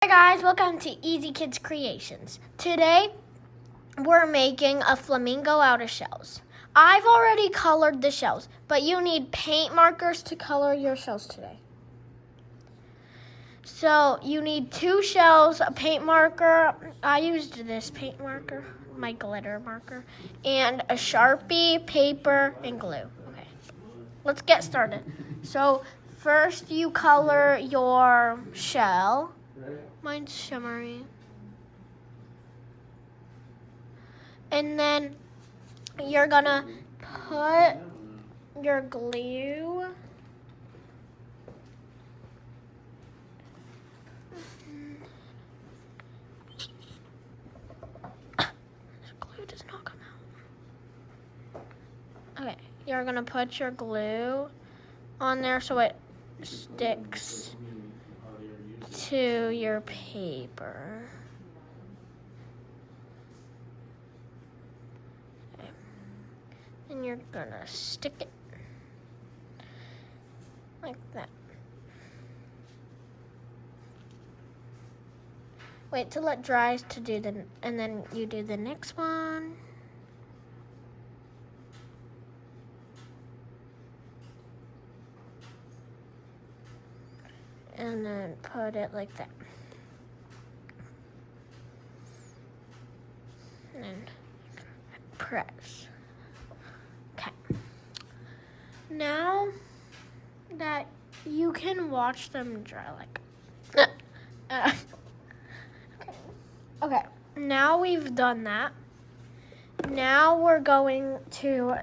guys, welcome to Easy Kidz Creations. Today, we're making a flamingo out of shells. I've already colored the shells, but you need paint markers to color your shells today. So you need 2 shells, a paint marker. I used this paint marker, my glitter marker, and a Sharpie, paper, and glue. Okay, let's get started. So first you color your shell. Mine's shimmery. And then you're gonna put your glue glue does not come out. Okay, you're gonna put your glue on there so it sticks to your paper. Okay. And you're gonna stick it like that. Wait till it dries to do and then you do the next one. And then put it like that. And press. Okay. Now that you can watch them dry, like. Okay. Now we've done that. Now we're going to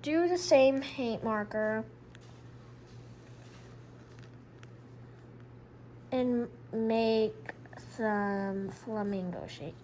do the same paint marker and make some flamingo shapes.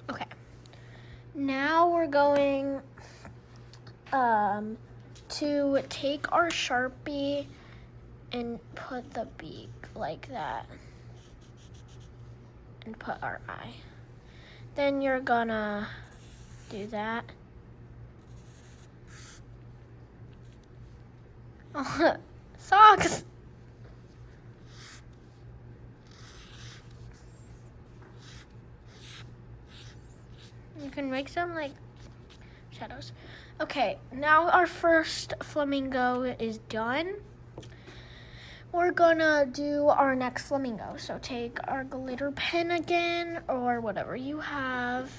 Okay, now we're going to take our Sharpie and put the beak like that and put our eye. Then you're gonna do that. Oh, socks! You can make some like shadows. Okay, now our first flamingo is done. We're gonna do our next flamingo. So take our glitter pen again or whatever you have.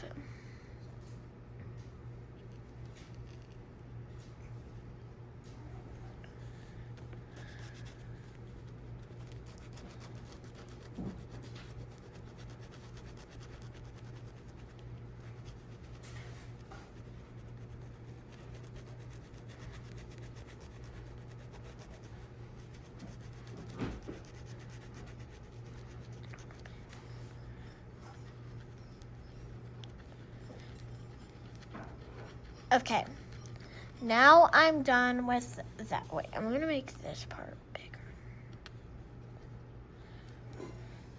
Okay, now I'm done with that. Wait, I'm gonna make this part bigger.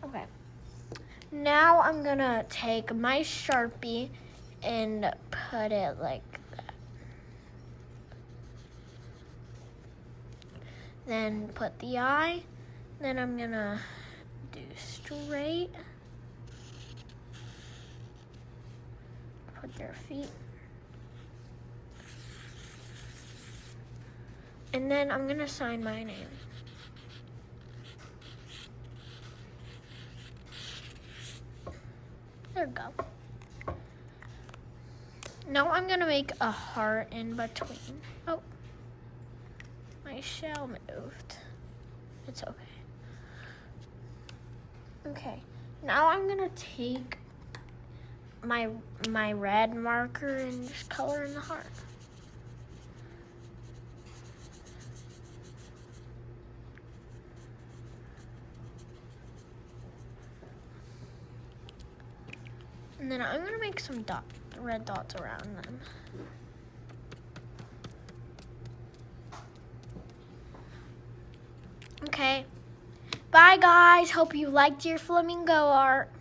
Okay, now I'm gonna take my Sharpie and put it like that. Then put the eye. Then I'm gonna do straight. Put their feet. And then I'm gonna sign my name. There we go. Now I'm gonna make a heart in between. Oh, my shell moved. It's okay. Okay, now I'm gonna take my red marker and just color in the heart. And then I'm gonna make some red dots around them. Okay. Bye guys. Hope you liked your flamingo art.